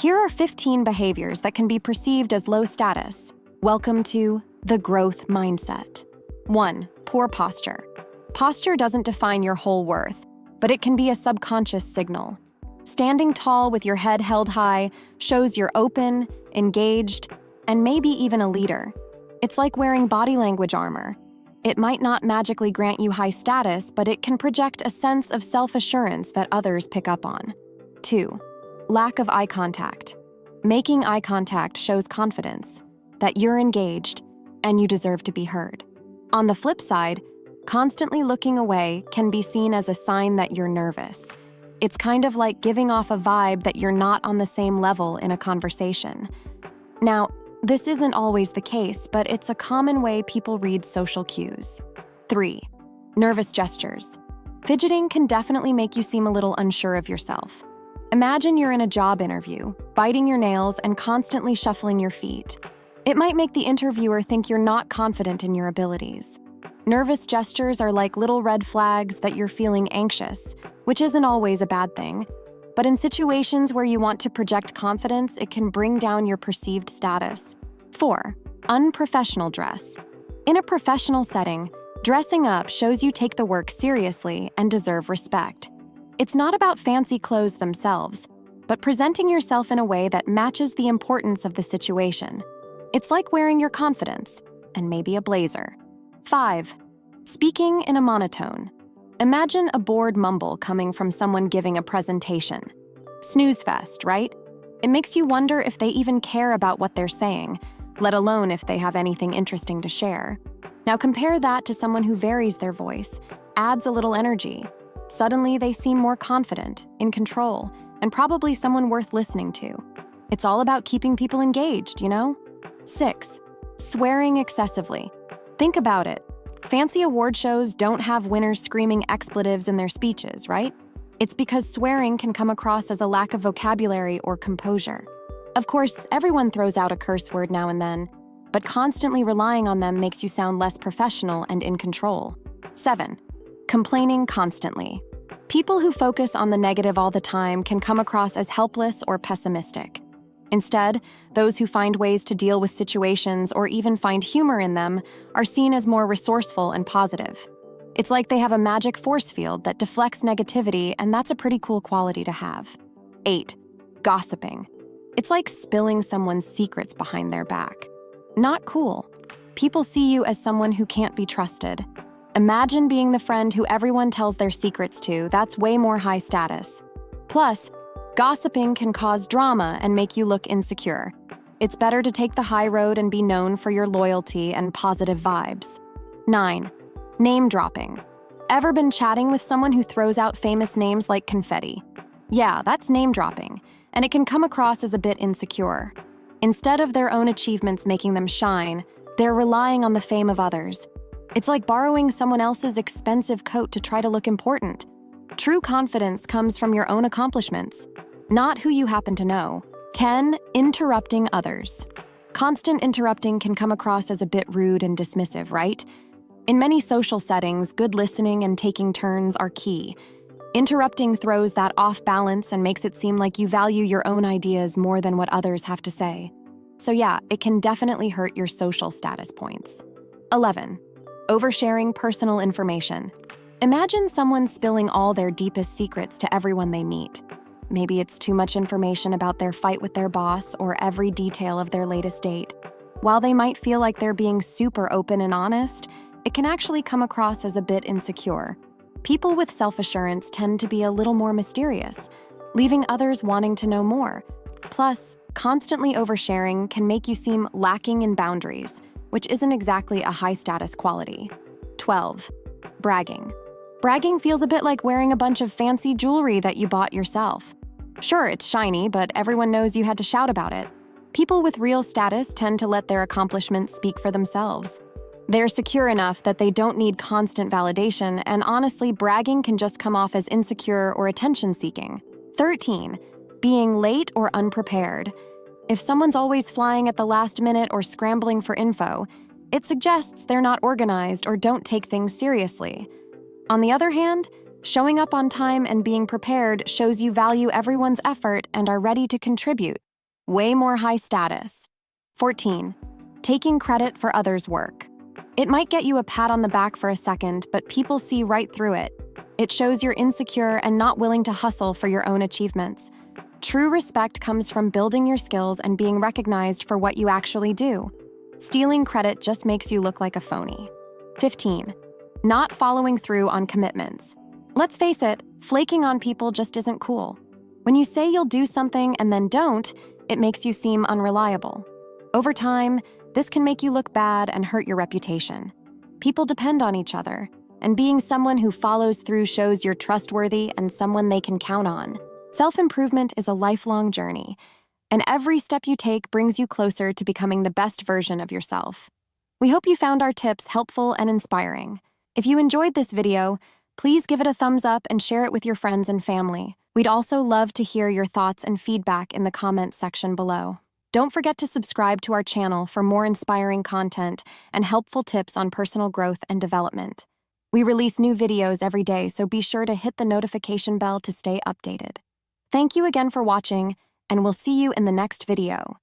Here are 15 behaviors that can be perceived as low status. Welcome to the growth mindset. 1. Poor posture. Posture doesn't define your whole worth, but it can be a subconscious signal. Standing tall with your head held high shows you're open, engaged, and maybe even a leader. It's like wearing body language armor. It might not magically grant you high status, but it can project a sense of self-assurance that others pick up on. 2. Lack of eye contact. Making eye contact shows confidence, that you're engaged, and you deserve to be heard. On the flip side, constantly looking away can be seen as a sign that you're nervous. It's kind of like giving off a vibe that you're not on the same level in a conversation. Now, this isn't always the case, but it's a common way people read social cues. 3. Nervous gestures. Fidgeting can definitely make you seem a little unsure of yourself. Imagine you're in a job interview, biting your nails and constantly shuffling your feet. It might make the interviewer think you're not confident in your abilities. Nervous gestures are like little red flags that you're feeling anxious, which isn't always a bad thing. But in situations where you want to project confidence, it can bring down your perceived status. 4. Unprofessional dress. In a professional setting, dressing up shows you take the work seriously and deserve respect. It's not about fancy clothes themselves, but presenting yourself in a way that matches the importance of the situation. It's like wearing your confidence, and maybe a blazer. 5. Speaking in a monotone. Imagine a bored mumble coming from someone giving a presentation. Snooze fest, right? It makes you wonder if they even care about what they're saying, let alone if they have anything interesting to share. Now compare that to someone who varies their voice, adds a little energy. Suddenly they seem more confident, in control, and probably someone worth listening to. It's all about keeping people engaged, you know? 6. Swearing excessively. Think about it. Fancy award shows don't have winners screaming expletives in their speeches, right? It's because swearing can come across as a lack of vocabulary or composure. Of course, everyone throws out a curse word now and then, but constantly relying on them makes you sound less professional and in control. 7. Complaining constantly. People who focus on the negative all the time can come across as helpless or pessimistic. Instead, those who find ways to deal with situations or even find humor in them are seen as more resourceful and positive. It's like they have a magic force field that deflects negativity, and that's a pretty cool quality to have. 8. Gossiping. It's like spilling someone's secrets behind their back. Not cool. People see you as someone who can't be trusted. Imagine being the friend who everyone tells their secrets to. That's way more high status. Plus, gossiping can cause drama and make you look insecure. It's better to take the high road and be known for your loyalty and positive vibes. 9. Name dropping. Ever been chatting with someone who throws out famous names like confetti? Yeah, that's name dropping, and it can come across as a bit insecure. Instead of their own achievements making them shine, they're relying on the fame of others. It's like borrowing someone else's expensive coat to try to look important. True confidence comes from your own accomplishments, not who you happen to know. 10. Interrupting others. Constant interrupting can come across as a bit rude and dismissive, right? In many social settings, good listening and taking turns are key. Interrupting throws that off balance and makes it seem like you value your own ideas more than what others have to say. So yeah, it can definitely hurt your social status points. 11. Oversharing personal information. Imagine someone spilling all their deepest secrets to everyone they meet. Maybe it's too much information about their fight with their boss or every detail of their latest date. While they might feel like they're being super open and honest, it can actually come across as a bit insecure. People with self-assurance tend to be a little more mysterious, leaving others wanting to know more. Plus, constantly oversharing can make you seem lacking in boundaries, which isn't exactly a high-status quality. 12. Bragging. Bragging feels a bit like wearing a bunch of fancy jewelry that you bought yourself. Sure, it's shiny, but everyone knows you had to shout about it. People with real status tend to let their accomplishments speak for themselves. They're secure enough that they don't need constant validation, and honestly, bragging can just come off as insecure or attention-seeking. 13. Being late or unprepared. If someone's always flying at the last minute or scrambling for info, it suggests they're not organized or don't take things seriously. On the other hand, showing up on time and being prepared shows you value everyone's effort and are ready to contribute. way more high status. 14. Taking credit for others' work. It might get you a pat on the back for a second, but people see right through it. It shows you're insecure and not willing to hustle for your own achievements. True respect comes from building your skills and being recognized for what you actually do. Stealing credit just makes you look like a phony. 15. Not following through on commitments. Let's face it, flaking on people just isn't cool. When you say you'll do something and then don't, it makes you seem unreliable. Over time, this can make you look bad and hurt your reputation. People depend on each other, and being someone who follows through shows you're trustworthy and someone they can count on. Self-improvement is a lifelong journey, and every step you take brings you closer to becoming the best version of yourself. We hope you found our tips helpful and inspiring. If you enjoyed this video, please give it a thumbs up and share it with your friends and family. We'd also love to hear your thoughts and feedback in the comments section below. Don't forget to subscribe to our channel for more inspiring content and helpful tips on personal growth and development. We release new videos every day, so be sure to hit the notification bell to stay updated. Thank you again for watching, and we'll see you in the next video.